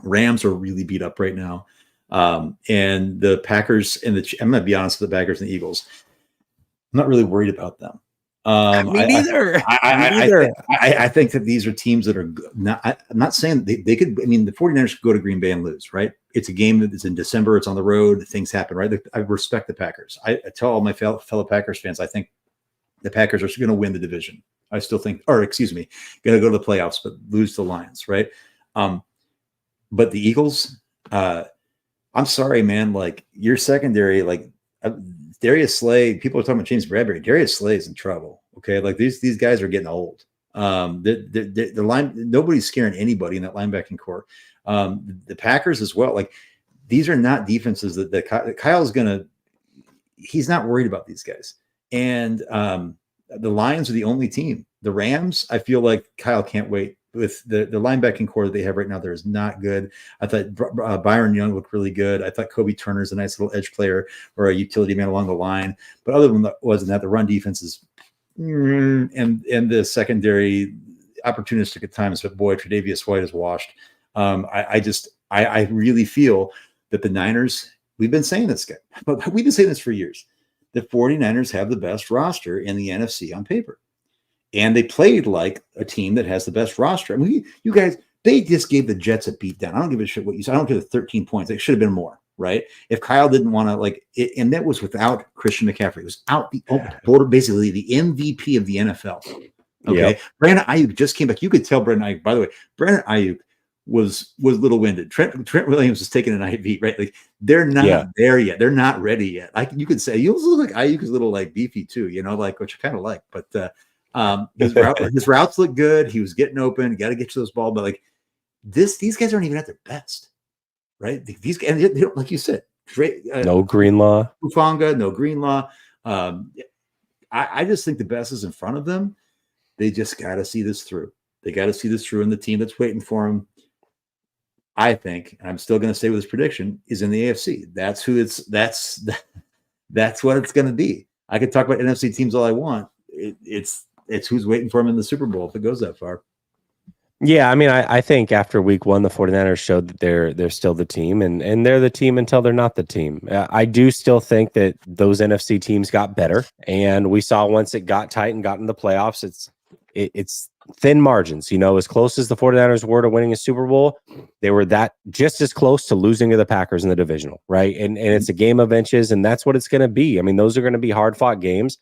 Rams are really beat up right now, and the Packers and I'm going to be honest with the Packers and the Eagles. I'm not really worried about them. Me neither. I think that these are teams that are not. I'm not saying they could. I mean, the 49ers could go to Green Bay and lose, right? It's a game that is in December. It's on the road. Things happen, right? I respect the Packers. I tell all my fellow Packers fans, I think the Packers are going to win the division. I still think, or excuse me, going to go to the playoffs, but lose to the Lions, right? But the Eagles, I'm sorry, man. Like, your secondary, like Darius Slay, people are talking about James Bradbury. Darius Slay is in trouble. Okay, like these guys are getting old. The line, nobody's scaring anybody in that linebacking core. The Packers as well. Like, these are not defenses that Kyle's he's not worried about these guys. And the Lions are the only team. The Rams, I feel like Kyle can't wait. With the linebacking core that they have right now, there is not good. I thought Byron Young looked really good. I thought Kobe Turner's a nice little edge player or a utility man along the line. But other than that, the run defense is, and the secondary opportunistic at times. But boy, Tre'Davious White is washed. I really feel that the Niners. We've been saying this, but we've been saying this for years. The 49ers have the best roster in the NFC on paper. And they played like a team that has the best roster. I mean, you guys, they just gave the Jets a beatdown. I don't give a shit what you said. I don't give the 13 points. It should have been more, right? If Kyle didn't want to, like, it, and that was without Christian McCaffrey. It was out basically the MVP of the NFL. Okay. Yep. Brandon Ayuk just came back. You could tell Brandon Ayuk, by the way, Brandon Ayuk was little winded. Trent Williams was taking an IV, right? Like, they're not there yet. They're not ready yet. Like, you could say, you also look like Ayuk is a little like beefy too, like, which I kind of like, but his routes look good. He was getting open. You got to get to those balls, but like these guys aren't even at their best, right? These guys, like you said, no Greenlaw, Hufanga, no Greenlaw. I just think the best is in front of them. They just got to see this through. They got to see this through, and the team that's waiting for them, I think, and I'm still going to stay with this prediction, is in the AFC. That's who it's. That's what it's going to be. I could talk about NFC teams all I want. It's who's waiting for him in the Super Bowl if it goes that far. Yeah, I mean, I think after week 1, the 49ers showed that they're still the team, and they're the team until they're not the team. I do still think that those NFC teams got better, and we saw once it got tight and got in the playoffs, it's thin margins. As close as the 49ers were to winning a Super Bowl, they were just as close to losing to the Packers in the divisional, right? And it's a game of inches, and that's what it's going to be. I mean, those are going to be hard-fought games,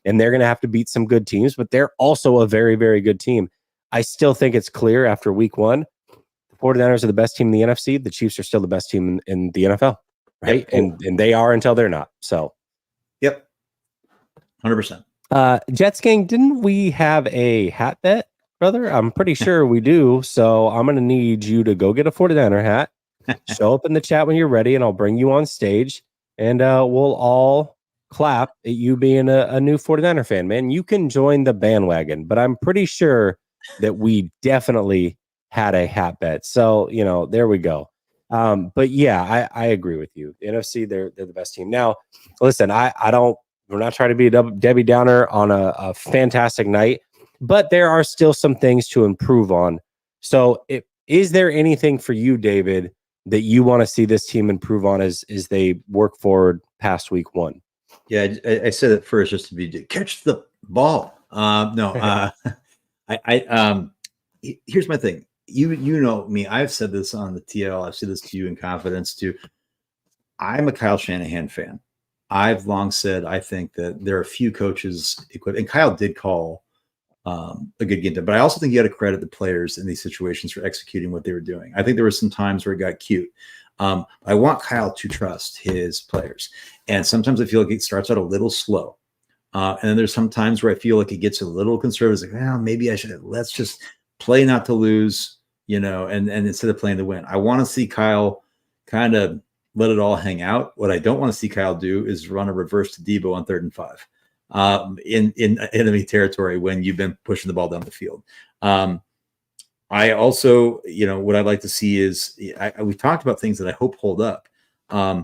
and they're going to have to beat some good teams, but they're also a very, very good team. I still think it's clear after week 1, the 49ers are the best team in the NFC. The Chiefs are still the best team in the NFL, right? Yep. And they are until they're not. So, yep, 100%. Jets gang, didn't we have a hat bet, brother? I'm pretty sure we do. So I'm going to need you to go get a 49er hat, show up in the chat when you're ready, and I'll bring you on stage, and we'll all clap at you being a new 49er fan, man. You can join the bandwagon, but I'm pretty sure that we definitely had a hat bet. So, there we go. But yeah, I agree with you. The NFC, they're the best team. Now, listen, we're not trying to be a Debbie Downer on a fantastic night, but there are still some things to improve on. So, is there anything for you, David, that you want to see this team improve on as they work forward past week one? Yeah, I said it first just to be catch the ball. No, here's my thing. You know me. I've said this on the TL. I've said this to you in confidence too. I'm a Kyle Shanahan fan. I've long said I think that there are a few coaches equipped, and Kyle did call a good game, but I also think you got to credit the players in these situations for executing what they were doing. I think there were some times where it got cute. I want Kyle to trust his players, and sometimes I feel like it starts out a little slow. And then there's some times where I feel like it gets a little conservative. Like, well, maybe let's just play not to lose, and instead of playing to win. I want to see Kyle kind of let it all hang out. What I don't want to see Kyle do is run a reverse to Debo on 3rd and 5 in enemy territory when you've been pushing the ball down the field. I also, what I'd like to see is we talked about things that I hope hold up. I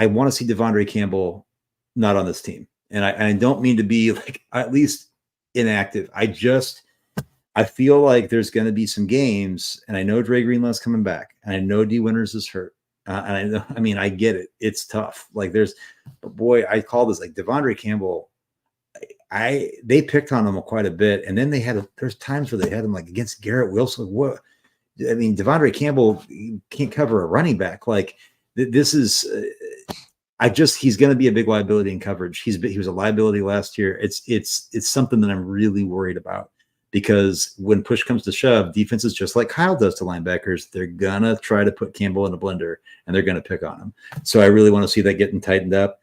want to see Devondre Campbell not on this team. And I don't mean to be like at least inactive. I feel like there's going to be some games, and I know Dre Greenlaw's coming back, and I know D Winters is hurt. And I get it. It's tough. Like but boy, I call this like Devondre Campbell. They picked on him quite a bit. And then there's times where they had him like against Garrett Wilson. What? I mean, Devondre Campbell can't cover a running back. Like this is, he's going to be a big liability in coverage. He was a liability last year. It's something that I'm really worried about, because when push comes to shove, defenses, just like Kyle does to linebackers, they're going to try to put Campbell in a blender and they're going to pick on him. So I really want to see that getting tightened up.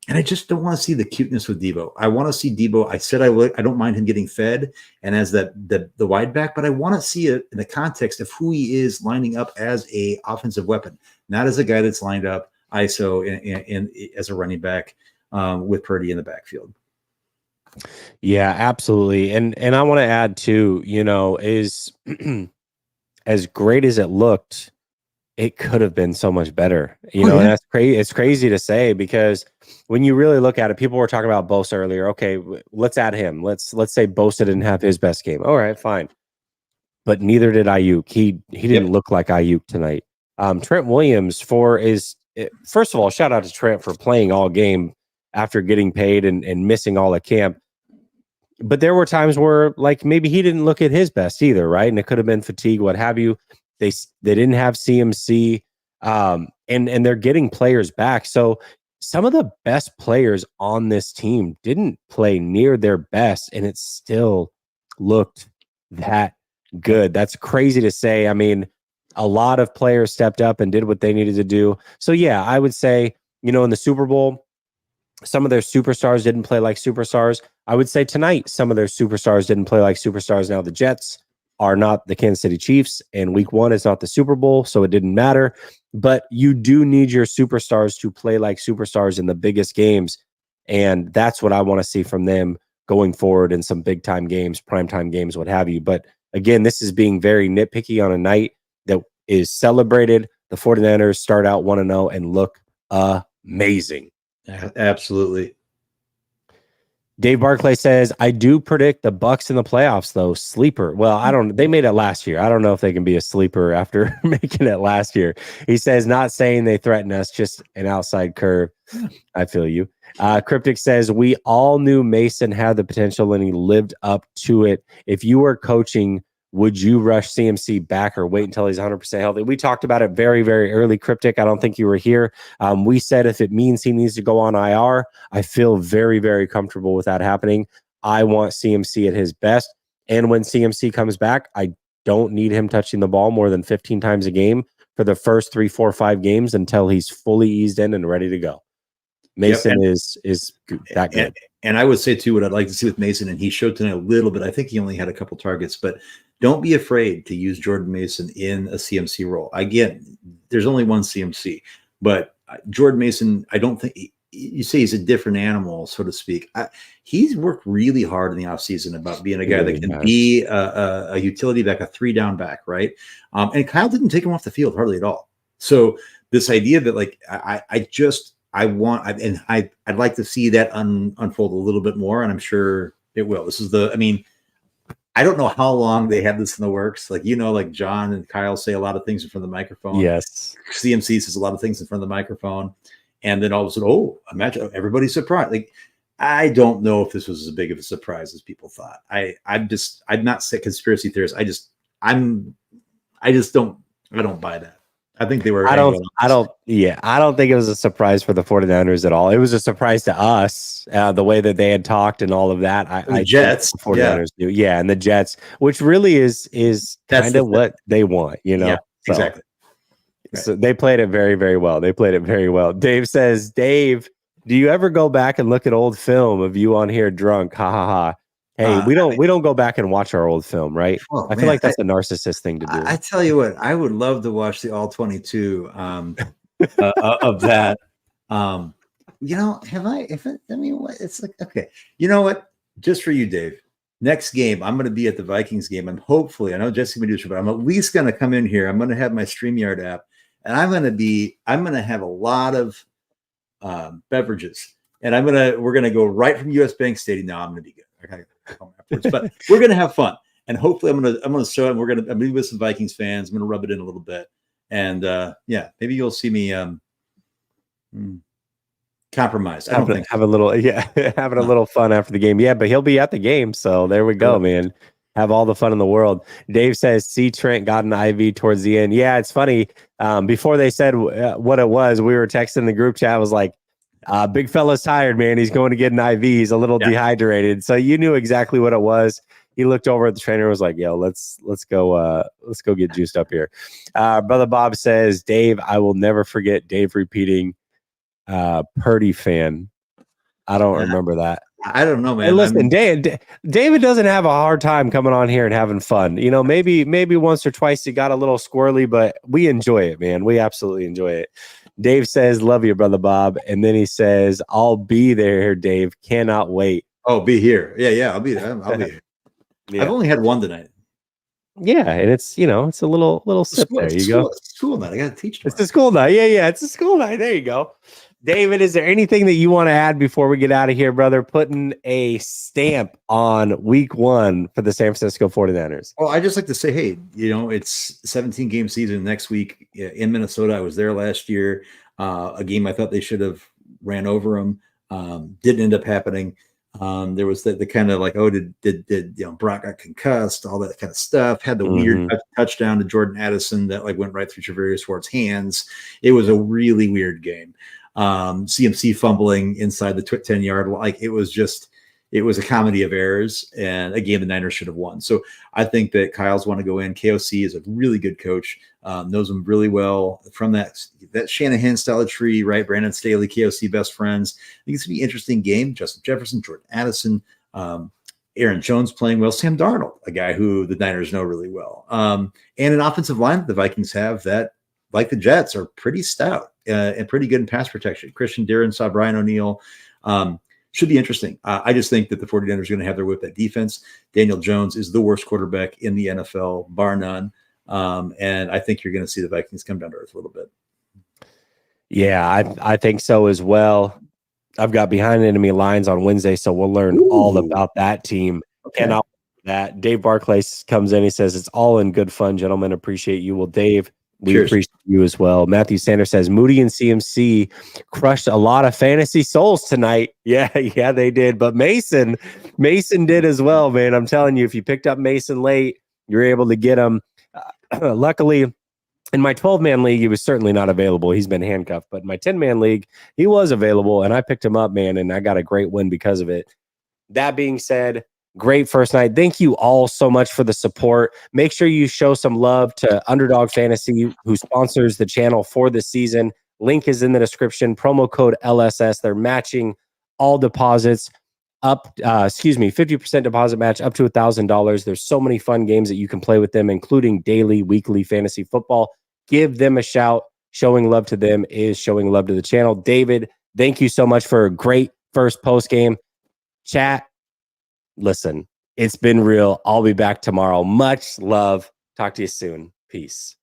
And I just don't want to see the cuteness with Debo. I want to see Debo. I said I don't mind him getting fed and as the wide back, but I want to see it in the context of who he is lining up as a offensive weapon, not as a guy that's lined up ISO in as a running back with Purdy in the backfield. Yeah, absolutely. And I want to add too, is as great as it looked, it could have been so much better, and that's crazy. It's crazy to say, because when you really look at it, people were talking about Bosa earlier. Okay, let's add him. Let's say Bosa didn't have his best game. All right, fine. But neither did Ayuk. He didn't look like Ayuk tonight. Trent Williams first of all, shout out to Trent for playing all game after getting paid and missing all of camp. But there were times where like maybe he didn't look at his best either, right? And it could have been fatigue, what have you. They didn't have CMC, and they're getting players back. So some of the best players on this team didn't play near their best, and it still looked that good. That's crazy to say. I mean, a lot of players stepped up and did what they needed to do. So yeah, I would say, in the Super Bowl, some of their superstars didn't play like superstars. I would say tonight, some of their superstars didn't play like superstars. Now the Jets are not the Kansas City Chiefs, and week one is not the Super Bowl, so it didn't matter. But you do need your superstars to play like superstars in the biggest games, and that's what I want to see from them going forward in some big-time games, primetime games, what have you. But again, this is being very nitpicky on a night that is celebrated. The 49ers start out 1-0 and look amazing. Absolutely. Dave Barclay says, I do predict the Bucks in the playoffs, though. Sleeper. Well, they made it last year. I don't know if they can be a sleeper after making it last year. He says, not saying they threaten us, just an outside curve. I feel you. Cryptic says, we all knew Mason had the potential and he lived up to it. If you were coaching, would you rush CMC back or wait until he's 100% healthy? We talked about it very, very early, Cryptic. I don't think you were here. We said if it means he needs to go on IR, I feel very, very comfortable with that happening. I want CMC at his best. And when CMC comes back, I don't need him touching the ball more than 15 times a game for the first 3, 4, 5 games until he's fully eased in and ready to go. Mason is that good. And I would say, too, what I'd like to see with Mason, and he showed tonight a little bit. I think he only had a couple targets, but don't be afraid to use Jordan Mason in a CMC role. Again, there's only one CMC, but Jordan Mason, I don't think you say he's a different animal, so to speak. He's worked really hard in the offseason about being a guy that can be a utility back, a 3-down back, right? And Kyle didn't take him off the field hardly at all. So this idea that like I'd like to see that unfold a little bit more, and I'm sure it will. I don't know how long they had this in the works. Like, like John and Kyle say a lot of things in front of the microphone. Yes. CMC says a lot of things in front of the microphone. And then all of a sudden, imagine everybody's surprised. Like, I don't know if this was as big of a surprise as people thought. I'm not saying conspiracy theorists. I don't buy that. I think they were. I don't think it was a surprise for the 49ers at all. It was a surprise to us, the way that they had talked and all of that. The Jets, the 49ers do. Yeah, and the Jets, which really is kind of what they want, Yeah, exactly. So they played it very, very well. Dave says, Dave, do you ever go back and look at old film of you on here drunk? Ha ha ha. Hey, we don't go back and watch our old film, right? I feel like that's a narcissist thing to do. I tell you what, I would love to watch the all 22 of that. It's like, okay, you know what? Just for you, Dave. Next game, I'm going to be at the Vikings game. I know Jesse Medusa, but I'm at least going to come in here. I'm going to have my StreamYard app, and I'm going to have a lot of beverages, and we're going to go right from US Bank Stadium. Now I'm going to be good. I gotta go home afterwards, but we're going to have fun, and hopefully I'm going to show it. I'm going to be with some Vikings fans. I'm going to rub it in a little bit, and maybe you'll see me compromised. I don't think have a little having a little fun after the game. Yeah, but he'll be at the game, so there we go, man. Have all the fun in the world. Dave says, see, Trent got an IV towards the end. Yeah, it's funny. Before they said what it was, we were texting the group chat. I was like, big fella's tired, man. He's going to get an IV. He's a little dehydrated. So you knew exactly what it was. He looked over at the trainer and was like, yo, let's go get juiced up here. Brother Bob says, Dave, I will never forget Dave repeating Purdy fan. I don't remember that. I don't know, man. Hey, listen, David doesn't have a hard time coming on here and having fun. Maybe once or twice he got a little squirrely, but we enjoy it, man. We absolutely enjoy it. Dave says, love you, Brother Bob. And then he says, I'll be there, Dave. Cannot wait. Oh, be here. Yeah, I'll be there. I'll be here. Yeah. I've only had one tonight. Yeah, and it's it's a little sip there. You go. It's school night. I got to teach tomorrow. It's a school night. Yeah, it's a school night. There you go. David, is there anything that you want to add before we get out of here, brother? Putting a stamp on week 1 for the San Francisco 49ers. Well, I just like to say, hey, it's 17-game season next week in Minnesota. I was there last year. A game I thought they should have ran over them. Didn't end up happening. There was the kind of like, did Brock got concussed, all that kind of stuff. Had the weird touchdown to Jordan Addison that like went right through Travarius Ward's hands. It was a really weird game. CMC fumbling inside the 10-yard line. Like it was a comedy of errors and a game the Niners should have won. So I think that Kyle's want to go in. KOC is a really good coach, knows him really well from that Shanahan style tree, right? Brandon Staley, KOC best friends. I think it's gonna be an interesting game. Justin Jefferson, Jordan Addison, Aaron Jones playing well, Sam Darnold, a guy who the Niners know really well. And an offensive line that the Vikings have that, like the Jets, are pretty stout and pretty good in pass protection. Christian Darren saw Brian O'Neill. Should be interesting. I just think that the 49ers are going to have their whip at defense. Daniel Jones is the worst quarterback in the NFL, bar none. And I think you're going to see the Vikings come down to earth a little bit. Yeah, I think so as well. I've got Behind Enemy Lines on Wednesday, so we'll learn all about that team. Okay. And that Dave Barclay comes in. He says, it's all in good fun, gentlemen. Appreciate you. Well, Dave, we appreciate you as well. Matthew Sanders says, Moody and CMC crushed a lot of fantasy souls tonight. Yeah, they did. But Mason did as well, man. I'm telling you, if you picked up Mason late, you're able to get him. Luckily, in my 12-man league, he was certainly not available. He's been handcuffed. But in my 10-man league, he was available, and I picked him up, man, and I got a great win because of it. That being said, great first night. Thank you all so much for the support. Make sure you show some love to Underdog Fantasy, who sponsors the channel for this season. Link is in the description. Promo code LSS. They're matching all deposits up, 50% deposit match up to $1,000. There's so many fun games that you can play with them, including daily, weekly fantasy football. Give them a shout. Showing love to them is showing love to the channel. David, Thank you so much for a great first post game chat. Listen, it's been real. I'll be back tomorrow. Much love. Talk to you soon. Peace.